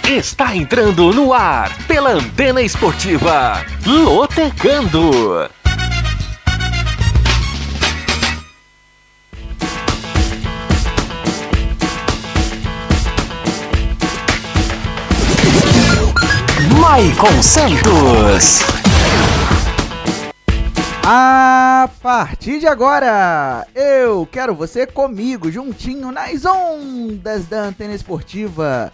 Está entrando no ar pela Antena Esportiva, Lotecando. Maicon Santos. A partir de agora, eu quero você comigo, juntinho nas ondas da Antena Esportiva.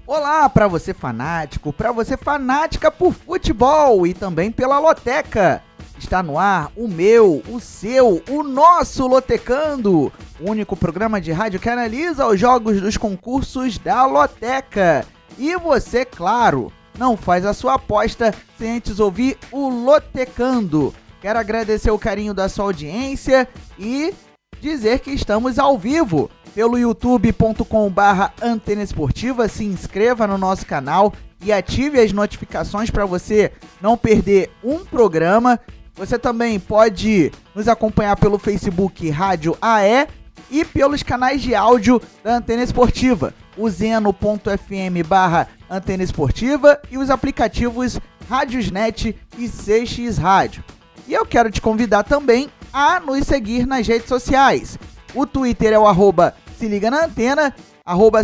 Olá para você fanático, para você fanática por futebol e também pela Loteca. Está no ar o meu, o seu, o nosso Lotecando, o único programa de rádio que analisa os jogos dos concursos da Loteca. E você, claro, não faz a sua aposta sem antes ouvir o Lotecando. Quero agradecer o carinho da sua audiência e dizer que estamos ao vivo pelo youtube.com/Antena Esportiva. Se inscreva no nosso canal e ative as notificações para você não perder um programa. Você também pode nos acompanhar pelo Facebook Rádio AE e pelos canais de áudio da Antena Esportiva, o zeno.fm/Antena Esportiva e os aplicativos Rádiosnet e CX Rádio. E eu quero te convidar também a nos seguir nas redes sociais. O Twitter é o @se liga na antena,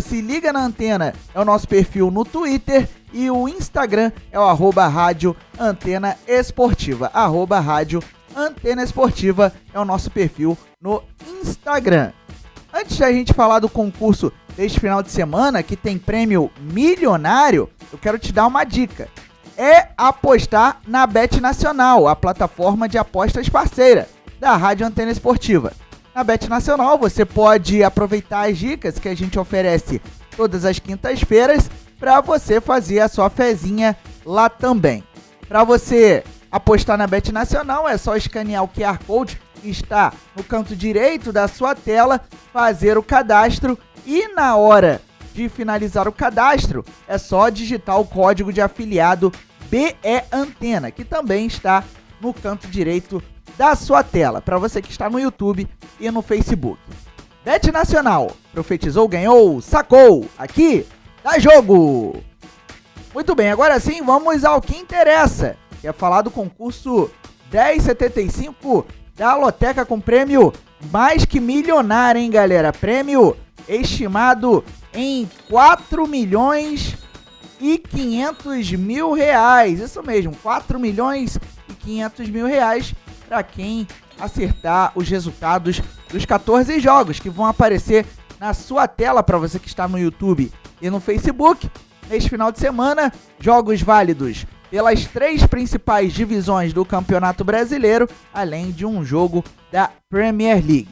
@se liga na antena é o nosso perfil no Twitter e o Instagram é o @rádio antena esportiva, @rádio antena esportiva é o nosso perfil no Instagram. Antes da gente falar do concurso deste final de semana, que tem prêmio milionário, eu quero te dar uma dica. É apostar na Bet Nacional, a plataforma de apostas parceira da Rádio Antena Esportiva. Na Bet Nacional você pode aproveitar as dicas que a gente oferece todas as quintas-feiras para você fazer a sua fezinha lá também. Para você apostar na Bet Nacional é só escanear o QR Code que está no canto direito da sua tela, fazer o cadastro e na hora de finalizar o cadastro, é só digitar o código de afiliado BEAntena, que também está no canto direito da sua tela, para você que está no YouTube e no Facebook. Bet Nacional, profetizou, ganhou, sacou, aqui dá jogo! Muito bem, agora sim, vamos ao que interessa, que é falar do concurso 1075 da Loteca com prêmio mais que milionário, hein, galera? Prêmio estimado em 4.500.000 reais, isso mesmo, 4.500.000 reais para quem acertar os resultados dos 14 jogos que vão aparecer na sua tela para você que está no YouTube e no Facebook. Neste final de semana, jogos válidos pelas 3 principais divisões do Campeonato Brasileiro, além de um jogo da Premier League.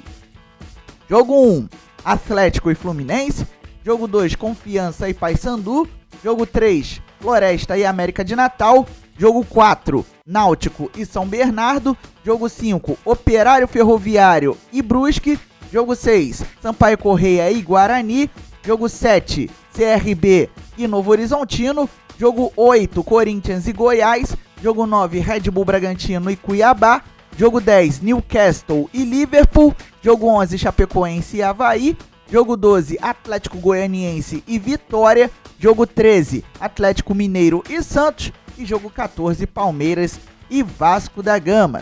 Jogo 1, Atlético e Fluminense. Jogo 2, Confiança e Paysandu. Jogo 3, Floresta e América de Natal. Jogo 4, Náutico e São Bernardo. Jogo 5, Operário Ferroviário e Brusque. Jogo 6, Sampaio Corrêa e Guarani. Jogo 7, CRB e Novo Horizontino. Jogo 8, Corinthians e Goiás. Jogo 9, Red Bull Bragantino e Cuiabá. Jogo 10, Newcastle e Liverpool. Jogo 11, Chapecoense e Avaí. Jogo 12, Atlético Goianiense e Vitória. Jogo 13, Atlético Mineiro e Santos. E jogo 14, Palmeiras e Vasco da Gama.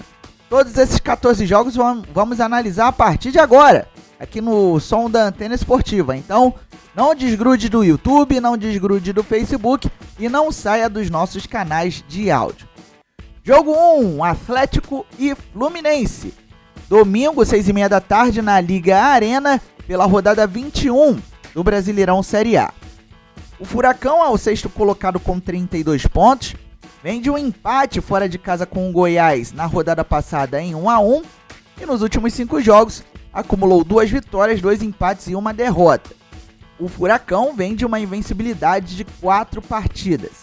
Todos esses 14 jogos vamos analisar a partir de agora, aqui no som da Antena Esportiva. Então, não desgrude do YouTube, não desgrude do Facebook e não saia dos nossos canais de áudio. Jogo 1, Atlético e Fluminense. Domingo, 6h30 da tarde, na Liga Arena, pela rodada 21 do Brasileirão Série A. O Furacão é o 6º colocado com 32 pontos. Vem de um empate fora de casa com o Goiás na rodada passada em 1-1. E nos últimos 5 jogos, acumulou 2 vitórias, 2 empates e 1 derrota. O Furacão vem de uma invencibilidade de 4 partidas.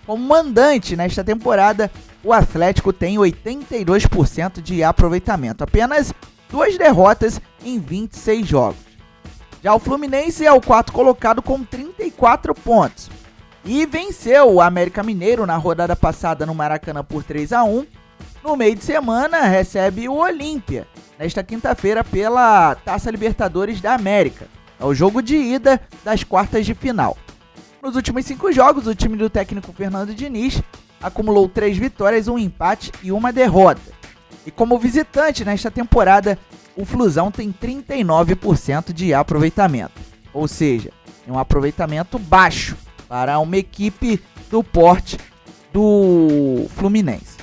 Como mandante nesta temporada, o Atlético tem 82% de aproveitamento. Apenas 2 derrotas em 26 jogos. Já o Fluminense é o 4º colocado com 34 pontos. E venceu o América Mineiro na rodada passada no Maracanã por 3-1. No meio de semana recebe o Olímpia, nesta quinta-feira pela Taça Libertadores da América. É o jogo de ida das quartas de final. Nos últimos 5 jogos, o time do técnico Fernando Diniz acumulou 3 vitórias, 1 empate e 1 derrota. E como visitante nesta temporada, o Flusão tem 39% de aproveitamento. Ou seja, é um aproveitamento baixo para uma equipe do porte do Fluminense.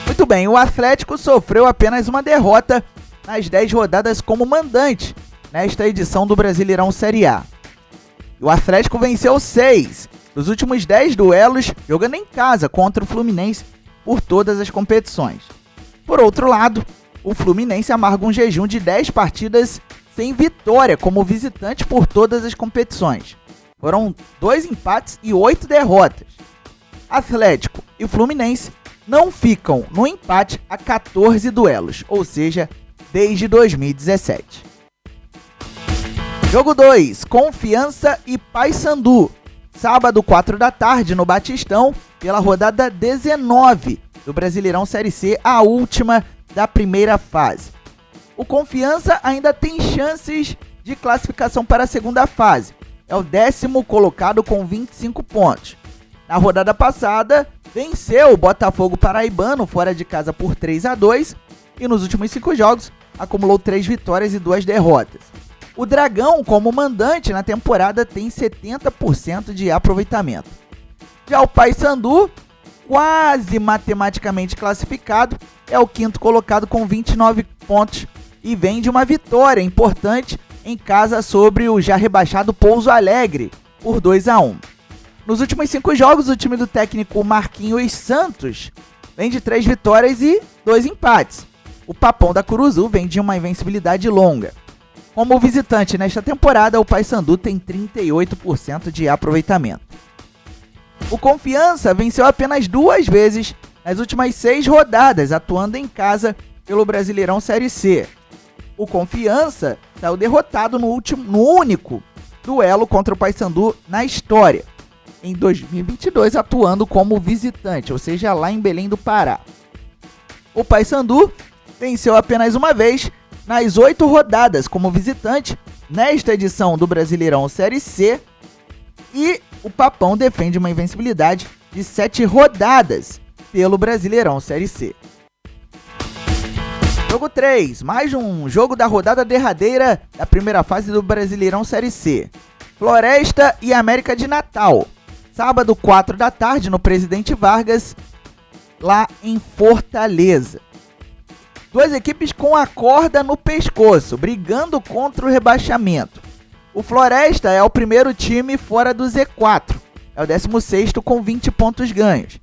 Muito bem, o Atlético sofreu apenas uma derrota nas 10 rodadas como mandante nesta edição do Brasileirão Série A. O Atlético venceu 6 dos últimos 10 duelos jogando em casa contra o Fluminense por todas as competições. Por outro lado, o Fluminense amarga um jejum de 10 partidas sem vitória como visitante por todas as competições. Foram 2 empates e 8 derrotas. Atlético e Fluminense não ficam no empate a 14 duelos, ou seja, desde 2017. Jogo 2, Confiança e Paysandu. Sábado, 4 da tarde, no Batistão, pela rodada 19 do Brasileirão Série C, a última da primeira fase. O Confiança ainda tem chances de classificação para a segunda fase. É o 10º colocado com 25 pontos. Na rodada passada, venceu o Botafogo Paraibano fora de casa por 3-2 e nos últimos 5 jogos acumulou 3 vitórias e 2 derrotas. O Dragão, como mandante na temporada, tem 70% de aproveitamento. Já o Paysandu, quase matematicamente classificado, é o 5º colocado com 29 pontos e vem de uma vitória importante em casa sobre o já rebaixado Pouso Alegre por 2-1. Nos últimos 5 jogos, o time do técnico Marquinhos Santos vem de 3 vitórias e 2 empates. O Papão da Curuzu vem de uma invencibilidade longa. Como visitante nesta temporada, o Paysandu tem 38% de aproveitamento. O Confiança venceu apenas 2 vezes nas últimas 6 rodadas, atuando em casa pelo Brasileirão Série C. O Confiança saiu derrotado no único duelo contra o Paysandu na história, em 2022, atuando como visitante, ou seja, lá em Belém do Pará. O Paysandu venceu apenas uma vez nas 8 rodadas como visitante nesta edição do Brasileirão Série C e o Papão defende uma invencibilidade de 7 rodadas pelo Brasileirão Série C. Jogo 3, mais um jogo da rodada derradeira da primeira fase do Brasileirão Série C. Floresta e América de Natal. Sábado, 4 da tarde, no Presidente Vargas, lá em Fortaleza. 2 equipes com a corda no pescoço, brigando contra o rebaixamento. O Floresta é o primeiro time fora do Z4, é o 16º com 20 pontos ganhos.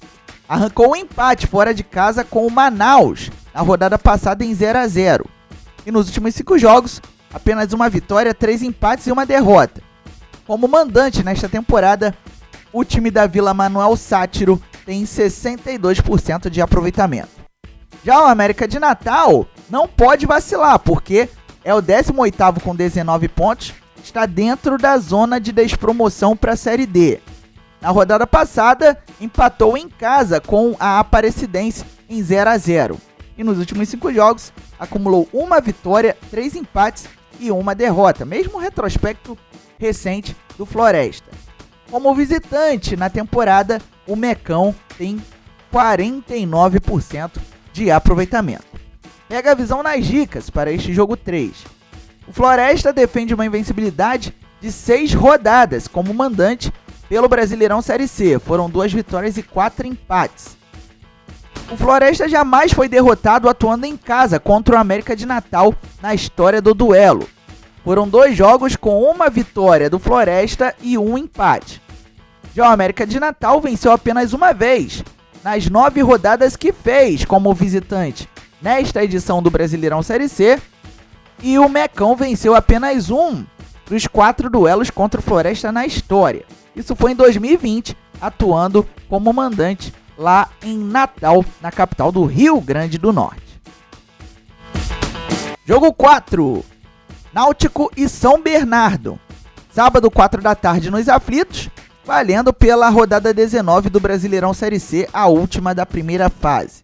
Arrancou um empate fora de casa com o Manaus, na rodada passada em 0-0. E nos últimos 5 jogos, apenas uma vitória, 3 empates e 1 derrota. Como mandante nesta temporada, o time da Vila Manuel Sátiro tem 62% de aproveitamento. Já o América de Natal não pode vacilar, porque é o 18º com 19 pontos, está dentro da zona de despromoção para a Série D. Na rodada passada, empatou em casa com a Aparecidense em 0-0. E nos últimos 5 jogos, acumulou 1 vitória, 3 empates e 1 derrota, mesmo retrospecto recente do Floresta. Como visitante na temporada, o Mecão tem 49% de aproveitamento. Pega a visão nas dicas para este jogo 3. O Floresta defende uma invencibilidade de 6 rodadas como mandante pelo Brasileirão Série C. Foram 2 vitórias e 4 empates. O Floresta jamais foi derrotado atuando em casa contra o América de Natal na história do duelo. Foram 2 jogos com 1 vitória do Floresta e 1 empate. Já o América de Natal venceu apenas uma vez nas 9 rodadas que fez como visitante nesta edição do Brasileirão Série C, e o Mecão venceu apenas 1 dos 4 duelos contra o Floresta na história. Isso foi em 2020, atuando como mandante lá em Natal, na capital do Rio Grande do Norte. Jogo 4, Náutico e São Bernardo. Sábado, 4 da tarde, nos Aflitos, valendo pela rodada 19 do Brasileirão Série C, a última da primeira fase.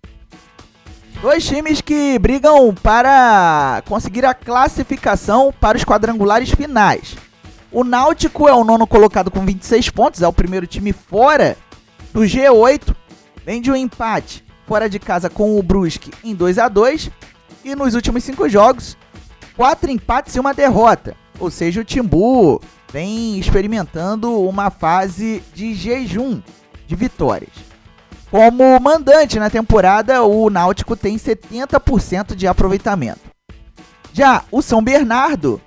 2 times que brigam para conseguir a classificação para os quadrangulares finais. O Náutico é o nono colocado com 26 pontos, é o primeiro time fora do G8. Vem de um empate fora de casa com o Brusque em 2-2. E nos últimos 5 jogos, 4 empates e uma derrota. Ou seja, o Timbu vem experimentando uma fase de jejum de vitórias. Como mandante na temporada, o Náutico tem 70% de aproveitamento. Já o São Bernardo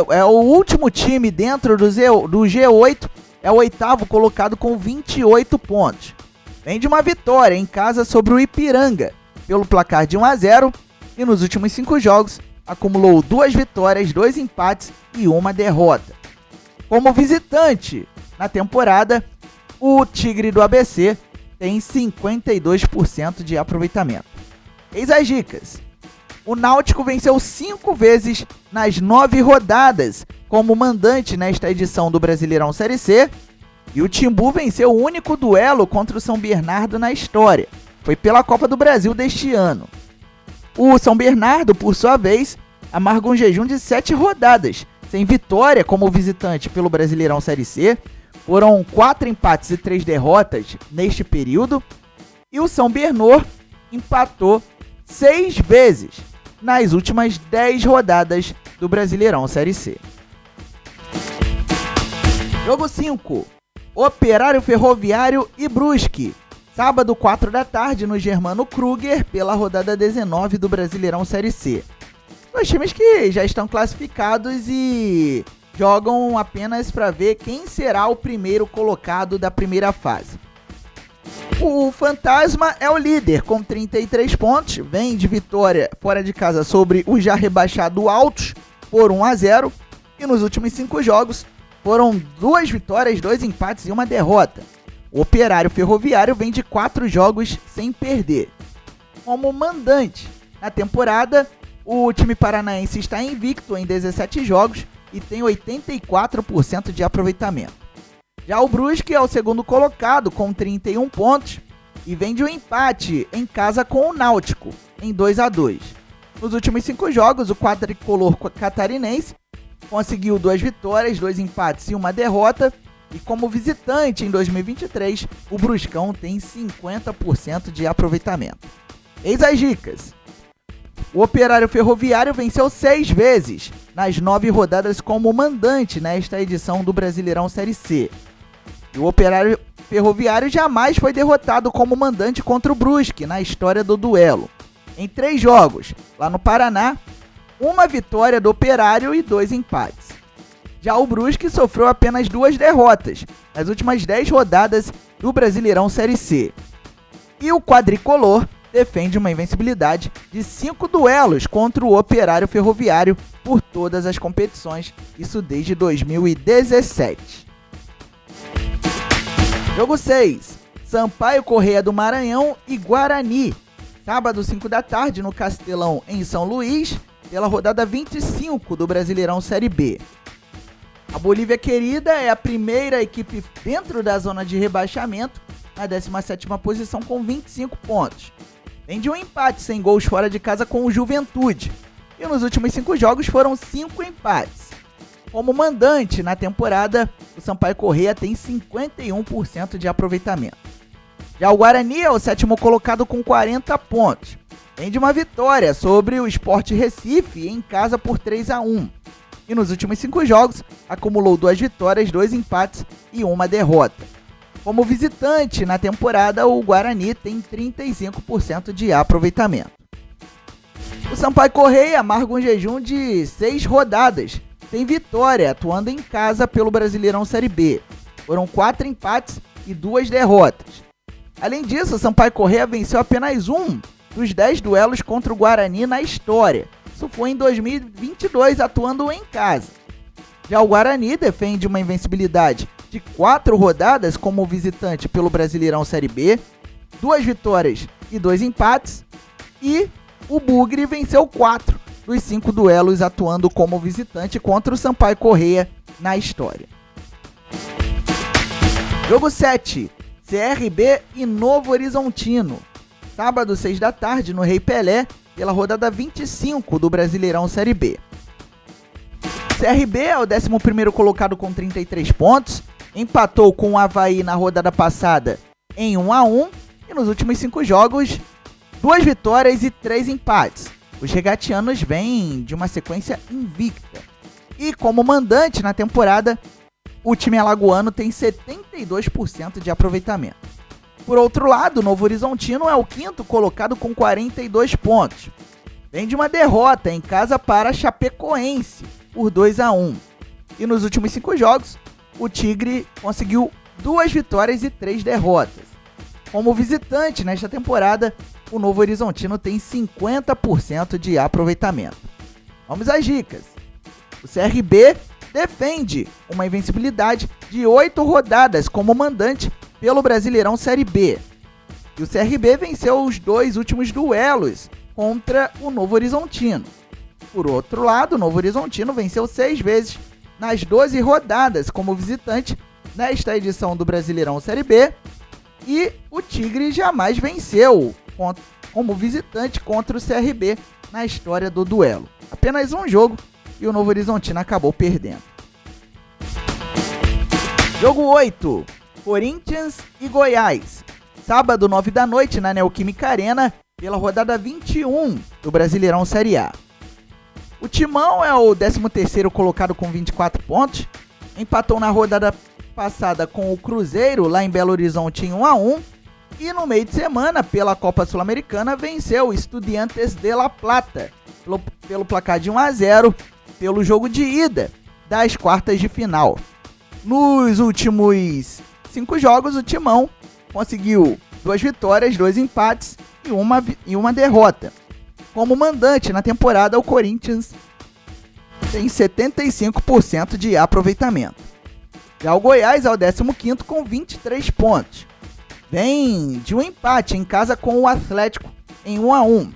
é o último time dentro do G8, é o oitavo colocado com 28 pontos. Vem de uma vitória em casa sobre o Ipiranga, pelo placar de 1-0, e nos últimos 5 jogos acumulou 2 vitórias, 2 empates e uma derrota. Como visitante na temporada, o Tigre do ABC tem 52% de aproveitamento. Eis as dicas. O Náutico venceu 5 vezes nas 9 rodadas como mandante nesta edição do Brasileirão Série C. E o Timbu venceu o único duelo contra o São Bernardo na história. Foi pela Copa do Brasil deste ano. O São Bernardo, por sua vez, amarga um jejum de 7 rodadas, sem vitória como visitante pelo Brasileirão Série C. Foram 4 empates e 3 derrotas neste período. E o São Bernor empatou 6 vezes nas últimas 10 rodadas do Brasileirão Série C. Jogo 5. Operário Ferroviário e Brusque. Sábado, 4 da tarde, no Germano Kruger, pela rodada 19 do Brasileirão Série C. 2 times que já estão classificados e jogam apenas para ver quem será o primeiro colocado da primeira fase. O Fantasma é o líder com 33 pontos, vem de vitória fora de casa sobre o já rebaixado Altos por 1-0, e nos últimos 5 jogos foram 2 vitórias, 2 empates e uma derrota. O Operário Ferroviário vem de 4 jogos sem perder. Como mandante na temporada, o time paranaense está invicto em 17 jogos e tem 84% de aproveitamento. Já o Brusque é o segundo colocado com 31 pontos e vem de um empate em casa com o Náutico em 2-2. Nos últimos 5 jogos, o quadricolor catarinense conseguiu 2 vitórias, 2 empates e uma derrota. E como visitante em 2023, o Bruscão tem 50% de aproveitamento. Eis as dicas. O Operário Ferroviário venceu 6 vezes nas 9 rodadas como mandante nesta edição do Brasileirão Série C. E o Operário Ferroviário jamais foi derrotado como mandante contra o Brusque na história do duelo. Em 3 jogos, lá no Paraná, 1 vitória do Operário e 2 empates. Já o Brusque sofreu apenas 2 derrotas nas últimas 10 rodadas do Brasileirão Série C. E o quadricolor defende uma invencibilidade de 5 duelos contra o Operário Ferroviário por todas as competições, isso desde 2017. Jogo 6. Sampaio Corrêa do Maranhão e Guarani. Sábado, 5 da tarde, no Castelão, em São Luís, pela rodada 25 do Brasileirão Série B. A Bolívia Querida é a primeira equipe dentro da zona de rebaixamento, na 17ª posição com 25 pontos. Vem de um empate sem gols fora de casa com o Juventude. E nos últimos 5 jogos foram 5 empates. Como mandante na temporada, o Sampaio Corrêa tem 51% de aproveitamento. Já o Guarani é o 7º colocado com 40 pontos. Vem de uma vitória sobre o Sport Recife em casa por 3-1. E nos últimos 5 jogos, acumulou 2 vitórias, 2 empates e uma derrota. Como visitante na temporada, o Guarani tem 35% de aproveitamento. O Sampaio Corrêa amarga um jejum de 6 rodadas, sem vitória, atuando em casa pelo Brasileirão Série B. Foram 4 empates e 2 derrotas. Além disso, o Sampaio Corrêa venceu apenas 1 dos 10 duelos contra o Guarani na história. Isso foi em 2022, atuando em casa. Já o Guarani defende uma invencibilidade de 4 rodadas como visitante pelo Brasileirão Série B, 2 vitórias e 2 empates, e o Bugre venceu 4 dos 5 duelos atuando como visitante contra o Sampaio Corrêa na história. Jogo 7. CRB e Novo Horizontino. Sábado, 6 da tarde, no Rei Pelé, pela rodada 25 do Brasileirão Série B. CRB é o 11º colocado com 33 pontos, empatou com o Avaí na rodada passada em 1-1 e nos últimos 5 jogos, 2 vitórias e 3 empates. Os regatianos vêm de uma sequência invicta. E como mandante na temporada, o time alagoano tem 72% de aproveitamento. Por outro lado, o Novo Horizontino é o 5º colocado com 42 pontos. Vem de uma derrota em casa para a Chapecoense por 2-1. E nos últimos 5 jogos, o Tigre conseguiu 2 vitórias e 3 derrotas. Como visitante nesta temporada, o Novo Horizontino tem 50% de aproveitamento. Vamos às dicas. O CRB defende uma invencibilidade de 8 rodadas como mandante pelo Brasileirão Série B. E o CRB venceu os 2 últimos duelos contra o Novo Horizontino. Por outro lado, o Novo Horizontino venceu 6 vezes nas 12 rodadas como visitante nesta edição do Brasileirão Série B. E o Tigre jamais venceu como visitante contra o CRB na história do duelo. Apenas um jogo e o Novo Horizontino acabou perdendo. Jogo 8, Corinthians e Goiás. Sábado, 9 da noite, na Neoquímica Arena, pela rodada 21 do Brasileirão Série A. O Timão é o 13º colocado com 24 pontos, empatou na rodada passada com o Cruzeiro lá em Belo Horizonte em 1-1 e no meio de semana, pela Copa Sul-Americana, venceu o Estudiantes de La Plata pelo placar de 1-0 pelo jogo de ida das quartas de final. Nos últimos 5 jogos, o Timão conseguiu 2 vitórias, 2 empates e uma derrota. Como mandante na temporada, o Corinthians tem 75% de aproveitamento. Já o Goiás é o 15º com 23 pontos. Vem de um empate em casa com o Atlético em 1-1.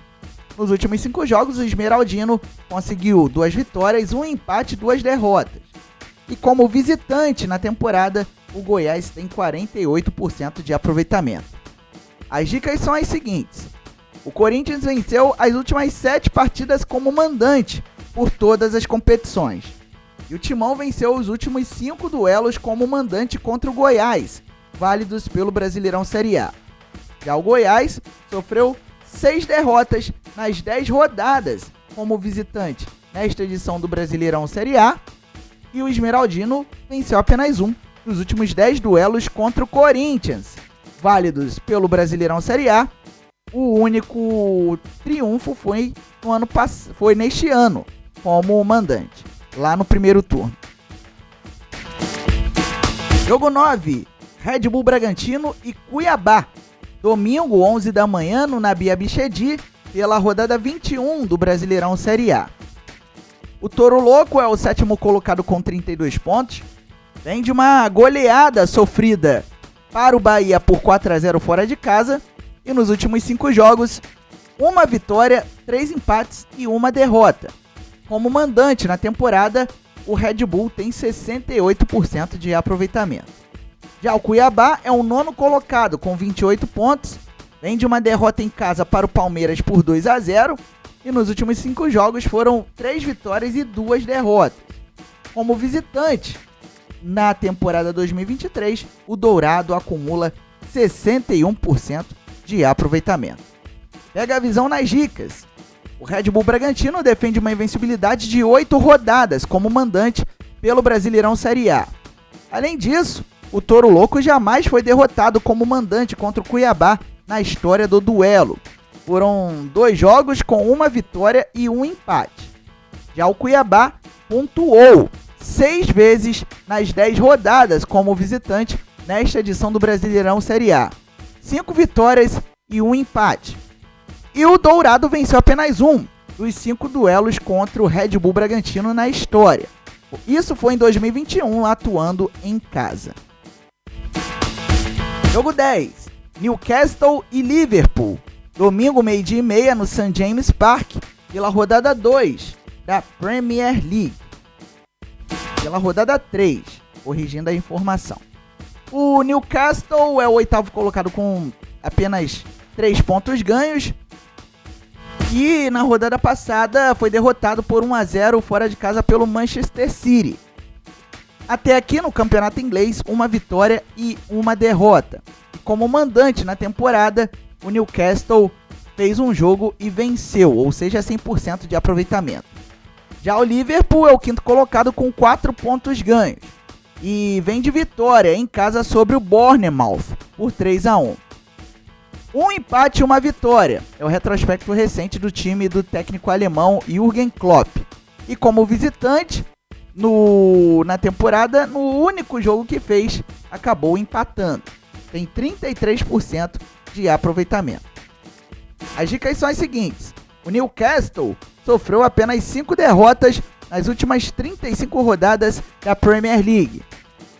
Nos últimos 5 jogos, o Esmeraldino conseguiu 2 vitórias, 1 empate e 2 derrotas. E como visitante na temporada, o Goiás tem 48% de aproveitamento. As dicas são as seguintes. O Corinthians venceu as últimas 7 partidas como mandante por todas as competições. E o Timão venceu os últimos 5 duelos como mandante contra o Goiás, válidos pelo Brasileirão Série A. Já o Goiás sofreu 6 derrotas nas 10 rodadas como visitante nesta edição do Brasileirão Série A. E o Esmeraldino venceu apenas um dos últimos 10 duelos contra o Corinthians, válidos pelo Brasileirão Série A. O único triunfo foi neste ano, como mandante, lá no primeiro turno. Jogo 9, Red Bull Bragantino e Cuiabá. Domingo, 11 da manhã, no Nabi Abichedi, pela rodada 21 do Brasileirão Série A. O Toro Louco é o 7º colocado com 32 pontos. Vem de uma goleada sofrida para o Bahia por 4-0 fora de casa. E nos últimos 5 jogos, 1 vitória, 3 empates e 1 derrota. Como mandante na temporada, o Red Bull tem 68% de aproveitamento. Já o Cuiabá é o 9º colocado com 28 pontos. Vem de uma derrota em casa para o Palmeiras por 2-0. E nos últimos 5 jogos foram 3 vitórias e 2 derrotas. Como visitante, na temporada 2023, o Dourado acumula 61% de aproveitamento. Pega a visão nas dicas. O Red Bull Bragantino defende uma invencibilidade de 8 rodadas como mandante pelo Brasileirão Série A. Além disso, o Toro Louco jamais foi derrotado como mandante contra o Cuiabá na história do duelo. Foram 2 jogos com 1 vitória e 1 empate. Já o Cuiabá pontuou 6 vezes nas 10 rodadas como visitante nesta edição do Brasileirão Série A. 5 vitórias e 1 empate. E o Dourado venceu apenas 1 dos 5 duelos contra o Red Bull Bragantino na história. Isso foi em 2021, atuando em casa. Jogo 10, Newcastle e Liverpool. Domingo, 12h30, no St. James Park, pela rodada 2 da Premier League. Pela rodada 3, corrigindo a informação. O Newcastle é o 8º colocado com apenas 3 pontos ganhos. E na rodada passada foi derrotado por 1-0 fora de casa pelo Manchester City. Até aqui no campeonato inglês, uma vitória e uma derrota. E como mandante na temporada, o Newcastle fez um jogo e venceu, ou seja, 100% de aproveitamento. Já o Liverpool é o quinto colocado com 4 pontos ganhos. E vem de vitória em casa sobre o Bournemouth por 3-1. Um empate e uma vitória. É o retrospecto recente do time do técnico alemão Jürgen Klopp. E como visitante, na temporada, no único jogo que fez, acabou empatando. Tem 33% de aproveitamento. As dicas são as seguintes. O Newcastle sofreu apenas 5 derrotas nas últimas 35 rodadas da Premier League.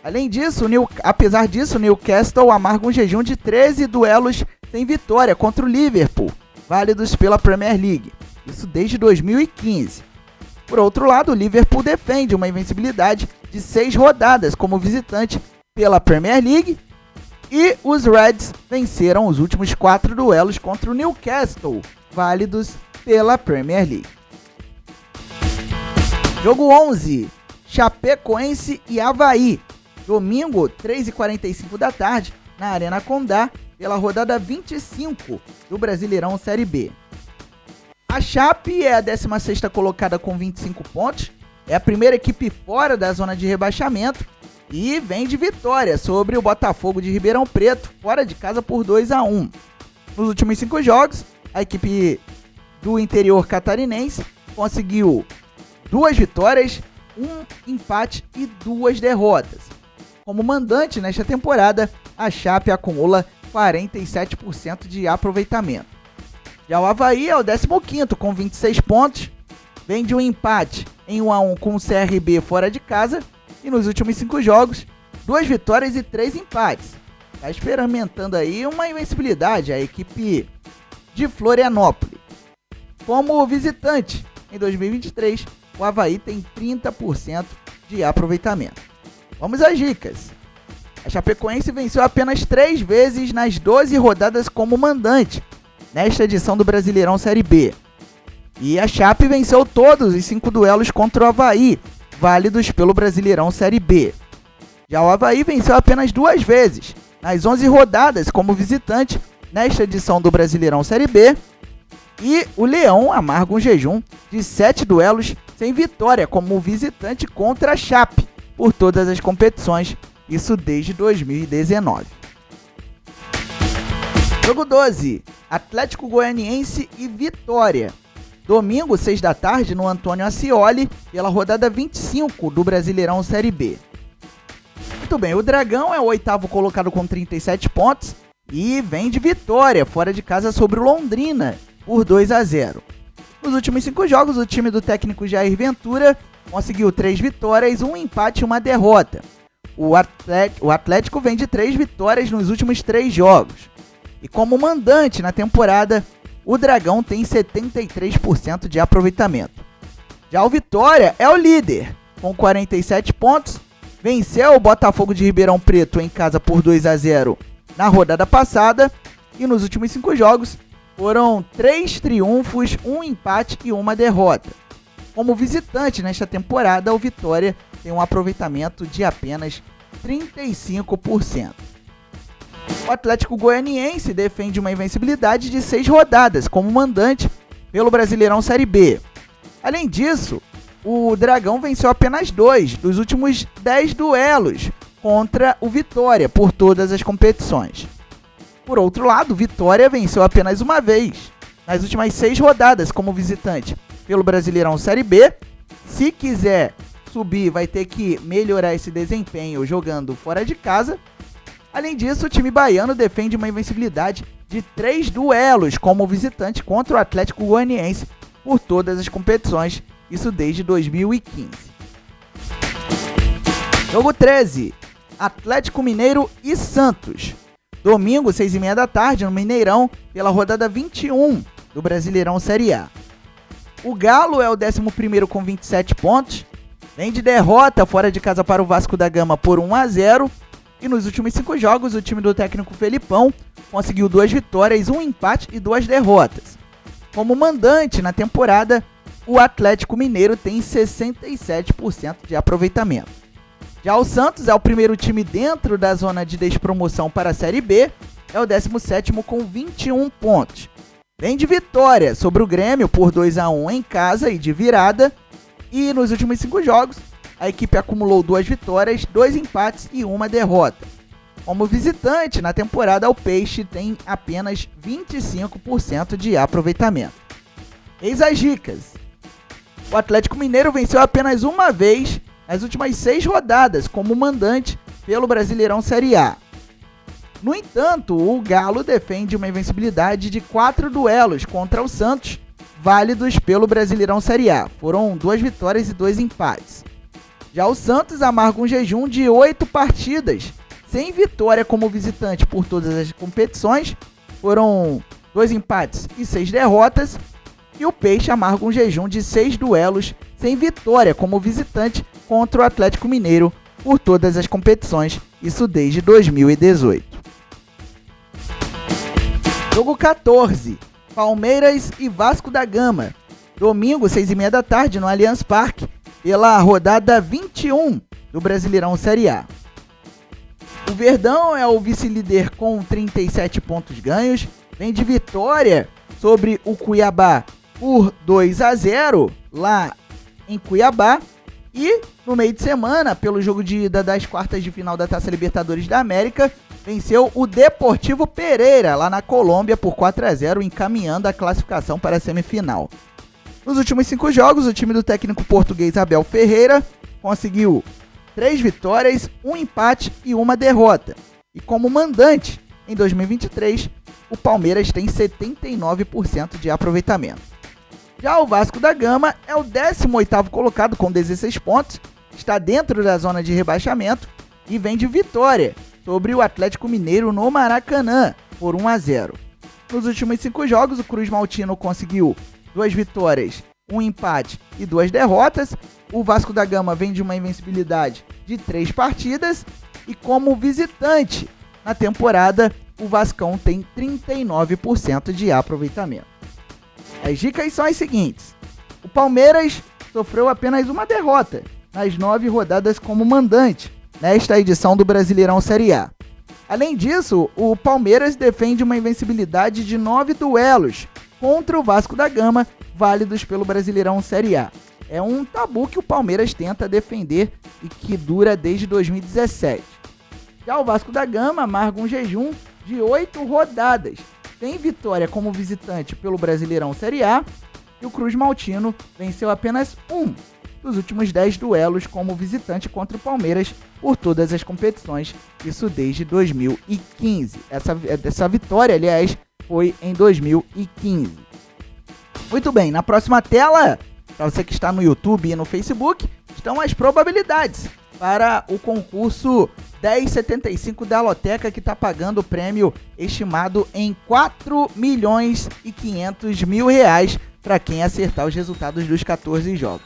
Além disso, apesar disso, o Newcastle amarga um jejum de 13 duelos sem vitória contra o Liverpool, válidos pela Premier League. Isso desde 2015. Por outro lado, o Liverpool defende uma invencibilidade de 6 rodadas como visitante pela Premier League. E os Reds venceram os últimos 4 duelos contra o Newcastle, válidos pela Premier League. Jogo 11, Chapecoense e Avaí. Domingo, 3h45 da tarde, na Arena Condá, pela rodada 25 do Brasileirão Série B. A Chape é a 16ª colocada com 25 pontos, é a primeira equipe fora da zona de rebaixamento e vem de vitória sobre o Botafogo de Ribeirão Preto, fora de casa por 2-1. Nos últimos 5 jogos, a equipe do interior catarinense conseguiu 2 vitórias, 1 empate e 2 derrotas. Como mandante nesta temporada, a Chape acumula 47% de aproveitamento. Já o Avaí é o 15º com 26 pontos, vem de um empate em 1-1 com o CRB fora de casa e nos últimos 5 jogos, 2 vitórias e 3 empates. Está experimentando aí uma invencibilidade a equipe de Florianópolis. Como visitante, em 2023, o Avaí tem 30% de aproveitamento. Vamos às dicas. A Chapecoense venceu apenas 3 vezes nas 12 rodadas como mandante, nesta edição do Brasileirão Série B. E a Chape venceu todos os 5 duelos contra o Avaí, válidos pelo Brasileirão Série B. Já o Avaí venceu apenas 2 vezes, nas 11 rodadas como visitante, nesta edição do Brasileirão Série B. E o Leão amarga um jejum de 7 duelos sem vitória como visitante contra a Chape, por todas as competições, isso desde 2019. Jogo 12, Atlético Goianiense e Vitória. Domingo, 6 da tarde, no Antônio Ascioli, pela rodada 25 do Brasileirão Série B. Muito bem, o Dragão é o 8º colocado com 37 pontos e vem de vitória fora de casa sobre o Londrina por 2-0. Nos últimos 5 jogos, o time do técnico Jair Ventura conseguiu 3 vitórias, 1 empate e 1 derrota. O Atlético vem de 3 vitórias nos últimos 3 jogos. E como mandante na temporada, o Dragão tem 73% de aproveitamento. Já o Vitória é o líder, com 47 pontos, venceu o Botafogo de Ribeirão Preto em casa por 2-0 na rodada passada. E nos últimos 5 jogos, foram 3 triunfos, 1 empate e 1 derrota. Como visitante nesta temporada, o Vitória tem um aproveitamento de apenas 35%. O Atlético Goianiense defende uma invencibilidade de 6 rodadas como mandante pelo Brasileirão Série B. Além disso, o Dragão venceu apenas 2 dos últimos 10 duelos contra o Vitória por todas as competições. Por outro lado, o Vitória venceu apenas 1 vez nas últimas 6 rodadas como visitante pelo Brasileirão Série B. Se quiser subir, vai ter que melhorar esse desempenho jogando fora de casa. Além disso, o time baiano defende uma invencibilidade de 3 duelos como visitante contra o Atlético Goianiense por todas as competições, isso desde 2015. Jogo 13, Atlético Mineiro e Santos. Domingo, 6h30 da tarde, no Mineirão, pela rodada 21 do Brasileirão Série A. O Galo é o 11º com 27 pontos, vem de derrota fora de casa para o Vasco da Gama por 1-0, e nos últimos 5 jogos o time do técnico Felipão conseguiu 2 vitórias, 1 empate e 2 derrotas. Como mandante na temporada, o Atlético Mineiro tem 67% de aproveitamento. Já o Santos é o primeiro time dentro da zona de despromoção para a Série B, é o 17º com 21 pontos. Vem de vitória sobre o Grêmio por 2-1 em casa e de virada, e nos últimos 5 jogos, a equipe acumulou 2 vitórias, 2 empates e 1 derrota. Como visitante na temporada, o Peixe tem apenas 25% de aproveitamento. Eis as dicas. O Atlético Mineiro venceu apenas uma vez nas últimas 6 rodadas como mandante pelo Brasileirão Série A. No entanto, o Galo defende uma invencibilidade de 4 duelos contra o Santos, válidos pelo Brasileirão Série A. Foram 2 vitórias e 2 empates. Já o Santos amarga um jejum de 8 partidas, sem vitória como visitante por todas as competições. Foram 2 empates e 6 derrotas. E o Peixe amarga um jejum de 6 duelos, sem vitória como visitante contra o Atlético Mineiro por todas as competições, isso desde 2018. Jogo 14, Palmeiras e Vasco da Gama. Domingo, 6h30 da tarde, no Allianz Parque, pela rodada 21 do Brasileirão Série A. O Verdão é o vice-líder com 37 pontos ganhos, vem de vitória sobre o Cuiabá por 2-0 lá em Cuiabá. E no meio de semana, pelo jogo de ida das quartas de final da Taça Libertadores da América, venceu o Deportivo Pereira lá na Colômbia por 4-0, encaminhando a classificação para a semifinal. Nos últimos 5 jogos, o time do técnico português Abel Ferreira conseguiu 3 vitórias, 1 empate e 1 derrota. E como mandante, em 2023, o Palmeiras tem 79% de aproveitamento. Já o Vasco da Gama é o 18º colocado com 16 pontos, está dentro da zona de rebaixamento e vem de vitória sobre o Atlético Mineiro no Maracanã por 1-0. Nos últimos 5 jogos, o Cruz Maltino conseguiu 2 vitórias, 1 empate e 2 derrotas. O Vasco da Gama vem de uma invencibilidade de 3 partidas e como visitante na temporada, o Vascão tem 39% de aproveitamento. As dicas são as seguintes. O Palmeiras sofreu apenas uma derrota nas 9 rodadas como mandante nesta edição do Brasileirão Série A. Além disso, o Palmeiras defende uma invencibilidade de 9 duelos contra o Vasco da Gama, válidos pelo Brasileirão Série A. É um tabu que o Palmeiras tenta defender e que dura desde 2017. Já o Vasco da Gama amarga um jejum de 8 rodadas. Tem vitória como visitante pelo Brasileirão Série A e o Cruz Maltino venceu apenas um dos últimos 10 duelos como visitante contra o Palmeiras por todas as competições, isso desde 2015. Essa vitória, aliás, foi em 2015. Muito bem, na próxima tela, para você que está no YouTube e no Facebook, estão as probabilidades para o concurso 1075 da Loteca, que está pagando o prêmio estimado em R$4.500.000 para quem acertar os resultados dos 14 jogos.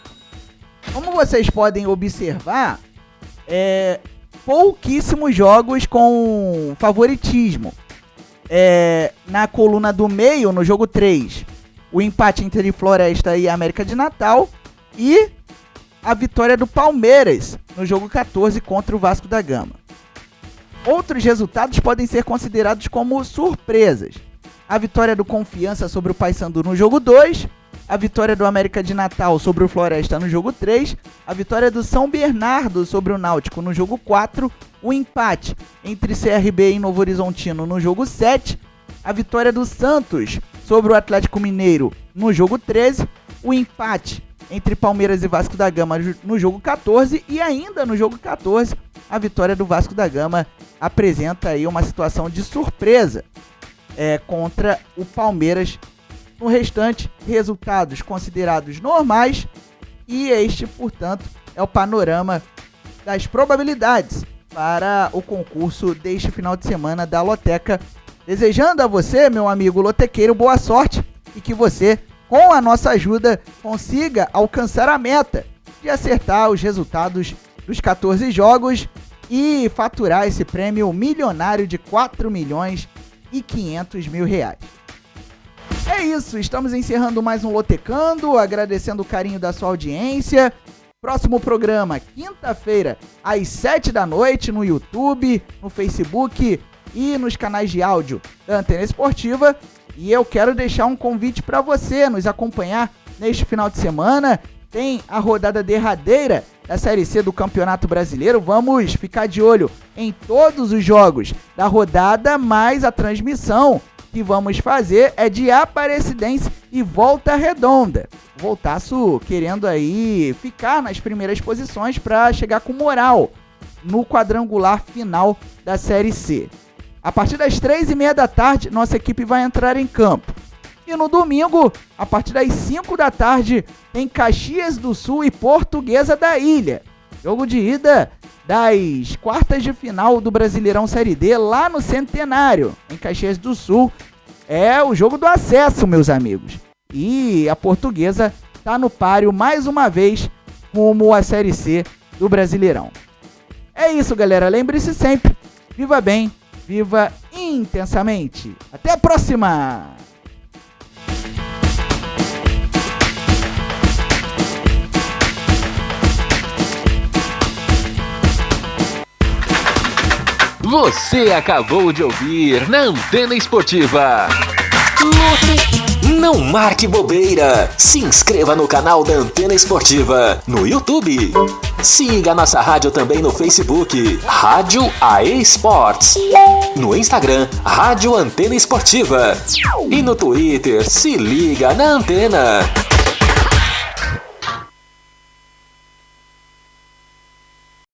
Como vocês podem observar, pouquíssimos jogos com favoritismo. Na coluna do meio, no jogo 3, o empate entre Floresta e América de Natal e a vitória do Palmeiras no jogo 14 contra o Vasco da Gama. Outros resultados podem ser considerados como surpresas. A vitória do Confiança sobre o Paysandu no jogo 2, a vitória do América de Natal sobre o Floresta no jogo 3, a vitória do São Bernardo sobre o Náutico no jogo 4, o empate entre CRB e Novo Horizontino no jogo 7, a vitória do Santos sobre o Atlético Mineiro no jogo 13, o empate entre Palmeiras e Vasco da Gama no jogo 14 e ainda no jogo 14, a vitória do Vasco da Gama apresenta aí uma situação de surpresa contra o Palmeiras. No restante, resultados considerados normais e este, portanto, é o panorama das probabilidades para o concurso deste final de semana da Loteca. Desejando a você, meu amigo lotequeiro, boa sorte e que você, com a nossa ajuda, consiga alcançar a meta de acertar os resultados dos 14 jogos e faturar esse prêmio milionário de R$4.500.000. É isso, estamos encerrando mais um Lotecando, agradecendo o carinho da sua audiência. Próximo programa, quinta-feira, às 7 da noite, no YouTube, no Facebook e nos canais de áudio da Antena Esportiva. E eu quero deixar um convite para você nos acompanhar neste final de semana. Tem a rodada derradeira da Série C do Campeonato Brasileiro. Vamos ficar de olho em todos os jogos da rodada, mas a transmissão que vamos fazer é de Aparecidense e Volta Redonda. Voltaço querendo aí ficar nas primeiras posições para chegar com moral no quadrangular final da Série C. A partir das 3h30 da tarde, nossa equipe vai entrar em campo. E no domingo, a partir das 5 da tarde, tem Caxias do Sul e Portuguesa da Ilha. Jogo de ida das quartas de final do Brasileirão Série D lá no Centenário, em Caxias do Sul. É o jogo do acesso, meus amigos. E a Portuguesa está no páreo mais uma vez rumo à Série C do Brasileirão. É isso, galera. Lembre-se sempre, viva bem, viva intensamente. Até a próxima! Você acabou de ouvir na Antena Esportiva. Não marque bobeira. Se inscreva no canal da Antena Esportiva no YouTube. Siga nossa rádio também no Facebook, Rádio AE Sports. No Instagram, Rádio Antena Esportiva. E no Twitter, se liga na Antena.